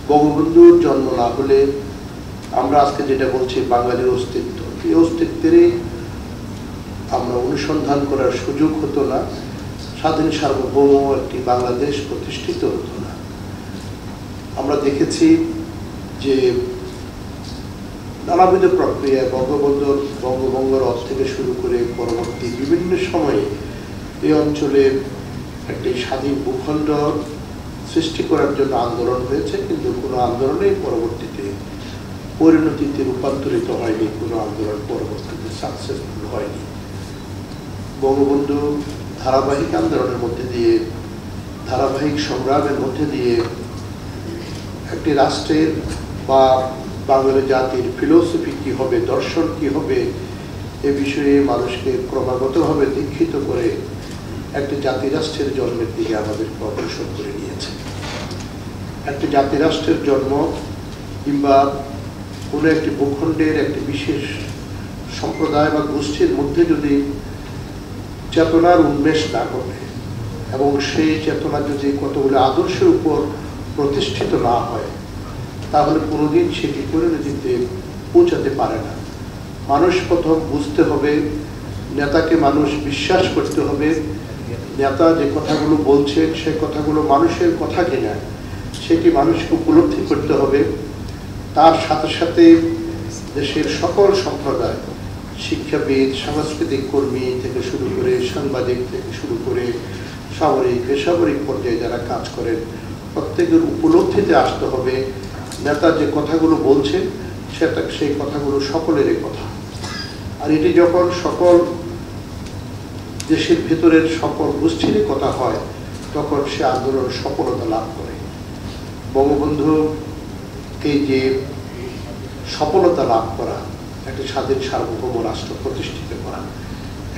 বঙ্গবন্ধুর জন্ম না হলে আমরা আজকে যেটা বলছি বাঙালির অস্তিত্ব, এই অস্তিত্বেরই আমরা অনুসন্ধান করার সুযোগ হতো না, স্বাধীন সার্বভৌম একটি বাংলাদেশ প্রতিষ্ঠিত হতো না। আমরা দেখেছি যে নানাবিধ প্রক্রিয়ায় বঙ্গভঙ্গ রথ থেকে শুরু করে পরবর্তী বিভিন্ন সময়ে এই অঞ্চলে একটি স্বাধীন ভূখণ্ড সৃষ্টি করার জন্য আন্দোলন হয়েছে, কিন্তু কোনো আন্দোলনেই পরবর্তীতে পরিণতিতে রূপান্তরিত হয়নি, কোনো আন্দোলন পরবর্তীতে সাকসেসফুল হয়নি। বঙ্গবন্ধু ধারাবাহিক আন্দোলনের মধ্যে দিয়ে, ধারাবাহিক সংগ্রামের মধ্যে দিয়ে একটি রাষ্ট্রের বা বাঙালি জাতির ফিলোসফি কি হবে, দর্শন কি হবে, এ বিষয়ে মানুষকে ক্রমাগতভাবে দীক্ষিত করে একটি জাতিরাষ্ট্রের জন্মের দিকে আমাদেরকে অগ্রসর করে নিয়েছে। একটি জাতিরাষ্ট্রের জন্ম কিংবা কোনো একটি ভূখণ্ডের একটি বিশেষ সম্প্রদায় বা গোষ্ঠীর মধ্যে যদি চেতনার উন্মেষ না ঘটে এবং সেই চেতনা যদি কতগুলো আদর্শের উপর প্রতিষ্ঠিত না হয়, তাহলে কোনোদিন সেটি পরিণতিতে পৌঁছাতে পারে না। মানুষ প্রথম বুঝতে হবে, নেতাকে মানুষ বিশ্বাস করতে হবে, নেতা যে কথাগুলো বলছেন সে কথাগুলো মানুষের কথা কিনা সেটি মানুষকে উপলব্ধি করতে হবে। তার সাথে সাথে দেশের সকল সম্প্রদায়, শিক্ষাবিদ, সাংস্কৃতিক কর্মী থেকে শুরু করে সাংবাদিক থেকে শুরু করে সামরিক বেসামরিক পর্যায়ে যারা কাজ করেন, প্রত্যেকের উপলব্ধিতে আসতে হবে নেতা যে কথাগুলো বলছেন সেই কথাগুলো সকলেরই কথা। আর এটি যখন সকল দেশের ভেতরের সকল গোষ্ঠীরই কথা হয়, তখন সে আন্দোলন সফলতা লাভ করে। বঙ্গবন্ধু এই যে সফলতা লাভ করা, একটি স্বাধীন সার্বভৌম রাষ্ট্র প্রতিষ্ঠিত করা,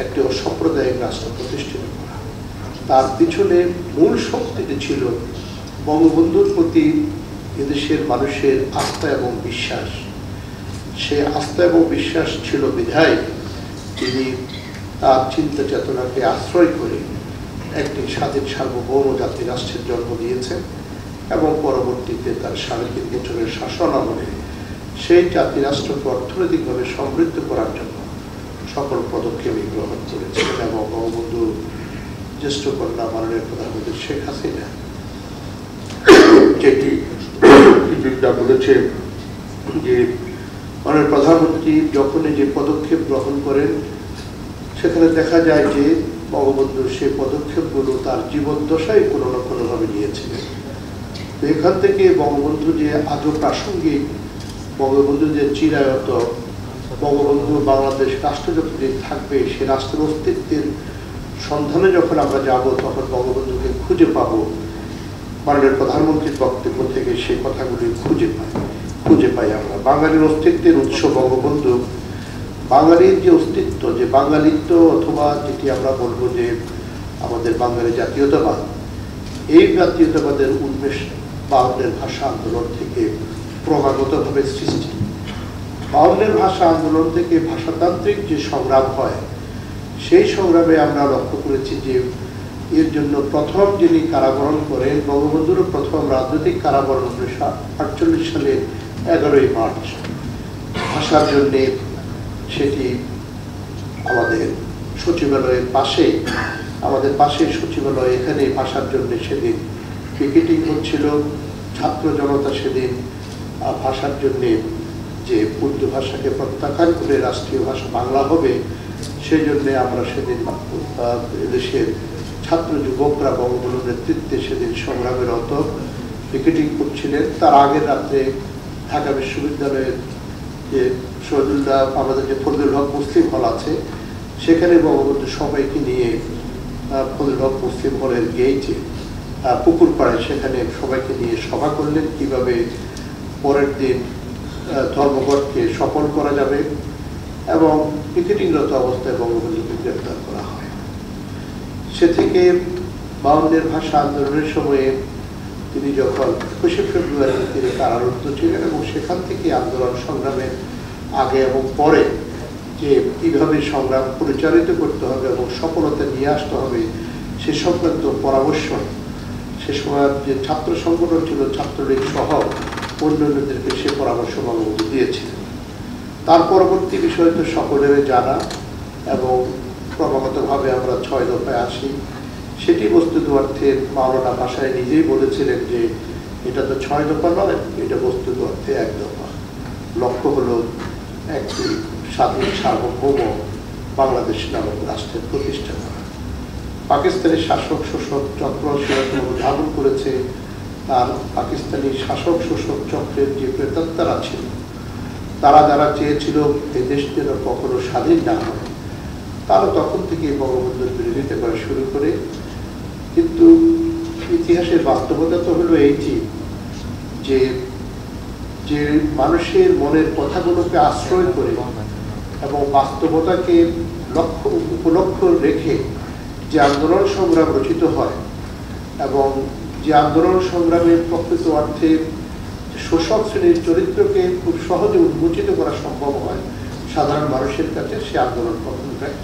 একটি অসাম্প্রদায়িক রাষ্ট্র প্রতিষ্ঠিত করা, তার পিছনে মূল শক্তিটি ছিল বঙ্গবন্ধুর প্রতি এদেশের মানুষের আস্থা এবং বিশ্বাস। সে আস্থা এবং বিশ্বাস ছিল বিধায় তিনি তার চিন্তা চেতনাকে আশ্রয় করে একটি স্বাধীন সার্বভৌম জাতি রাষ্ট্রের জন্ম দিয়েছেন এবং পরবর্তীতে তার ৩.৫ বছরের শাসন আমলে সেই জাতি রাষ্ট্রকে অর্থনৈতিকভাবে সমৃদ্ধ করার জন্য সকল পদক্ষেপই গ্রহণ করেছিলেন। এবং বঙ্গবন্ধু জ্যেষ্ঠ কন্যা মাননীয় প্রধানমন্ত্রী শেখ হাসিনা যেটি বলেছে যে মাননীয় প্রধানমন্ত্রী যখনই যে পদক্ষেপ গ্রহণ করেন, সেখানে দেখা যায় যে বঙ্গবন্ধু সেই পদক্ষেপগুলো তার জীবদ্দশায় কোনো না কোনোভাবে নিয়েছিলেন। তো এখান থেকে বঙ্গবন্ধু যে আজও প্রাসঙ্গিক, বঙ্গবন্ধু যে চিরায়ত, বঙ্গবন্ধু বাংলাদেশ রাষ্ট্র যতদিন থাকবে সে রাষ্ট্রের অস্তিত্বের সন্ধানে যখন আমরা যাব, তখন বঙ্গবন্ধুকে খুঁজে পাব। মাননীয় প্রধানমন্ত্রীর বক্তব্য থেকে সেই কথাগুলি খুঁজে পাই আমরা। বাঙালির অস্তিত্বের উৎস বঙ্গবন্ধু, বাঙালির যে অস্তিত্ব, যে বাঙালিত্ব অথবা যেটি আমরা বলবো যে আমাদের বাঙালি জাতীয়তাবাদ, এই জাতীয়তাবাদের উন্মেষ ৫২ ভাষা আন্দোলন থেকে ক্রমাগতভাবে সৃষ্টি। ৫২ ভাষা আন্দোলন থেকে ভাষাতান্ত্রিক যে সংগ্রাম হয়, সেই সংগ্রামে আমরা লক্ষ্য করেছি যে এর জন্য প্রথম যিনি কারাবরণ করেন, বঙ্গবন্ধুরও প্রথম রাজনৈতিক কারাবরণ ১৯৪৮ সালে ১১ই মার্চ ভাষার জন্যে। সেটি আমাদের সচিবালয়ের পাশে, আমাদের পাশে সচিবালয়, এখানে ভাষার জন্য সেদিন পিকেটিং হচ্ছিল। ছাত্র জনতা সেদিন ভাষার জন্যে যে উর্দু ভাষাকে প্রত্যাখ্যান করে রাষ্ট্রীয় ভাষা বাংলা হবে, সেই জন্যে আমরা সেদিন দেশের ছাত্র যুবকরা বঙ্গবন্ধুর নেতৃত্বে সেদিন সংগ্রামে রত পিকেটিং করছিলেন। তার আগের রাত্রে ঢাকা বিশ্ববিদ্যালয়ের যে শহীদুল্লাহ, আমাদের যে ফজলুল হক মুসলিম হল আছে, সেখানে বঙ্গবন্ধু সবাইকে নিয়ে ফজলুল হক মুসলিম হলের গেইটে পুকুর পাড়ায় সেখানে সবাইকে নিয়ে সভা করলেন কিভাবে পরের দিন ধর্মঘটকে সফল করা যাবে, এবং পিকেটিংরত অবস্থায় বঙ্গবন্ধুকে গ্রেপ্তার করা হয়। সে থেকে ৫২ ভাষা আন্দোলনের সময়ে তিনি যখন ২১শে ফেব্রুয়ারি তিনি কারারুদ্ধ ছিলেন, এবং সেখান থেকে আন্দোলন সংগ্রামের আগে এবং পরে যে কীভাবে সংগ্রাম পরিচালিত করতে হবে এবং সফলতা নিয়ে আসতে হবে সে সংক্রান্ত পরামর্শ সে সময় যে ছাত্র সংগঠন ছিল, ছাত্রলীগ সহ অন্যান্যদেরকে সে পরামর্শ বঙ্গবন্ধু দিয়েছিলেন। তার পরবর্তী বিষয় তো সকলের জানা এবং ক্রমাগতভাবে আমরা 6 দফায় আসি। সেটি বস্তুত অর্থে মাওলানা ভাষায় নিজেই বলেছিলেন যে এটা তো 6 দফা নয়, এটা বস্তুত অর্থে 1 দফা। লক্ষ্য হলো একটি স্বাধীন সার্বভৌম বাংলাদেশ নামক রাষ্ট্রের প্রতিষ্ঠা করা। পাকিস্তানি শাসক শোষক চক্র সেরকম উদ্ভাবন করেছে, তার পাকিস্তানি শাসক শোষক চক্রের যে প্রেতাত্মারা ছিল, তারা যারা চেয়েছিল এই দেশ যেন কখনো স্বাধীন না হয়, তারা তখন থেকে বঙ্গবন্ধুর বিরোধিতা করা শুরু করে। কিন্তু ইতিহাসের বাস্তবতা তো হলো এইটি যে যে মানুষের মনের কথাগুলোকে আশ্রয় করে এবং বাস্তবতাকে উপলক্ষ রেখে যে আন্দোলন সংগ্রাম রচিত হয় এবং যে আন্দোলন সংগ্রামের প্রকৃত অর্থে শোষক শ্রেণীর চরিত্রকে খুব সহজে উন্মোচিত করা সম্ভব হয় সাধারণ মানুষের কাছে, সে আন্দোলন কখনো ব্যর্থ।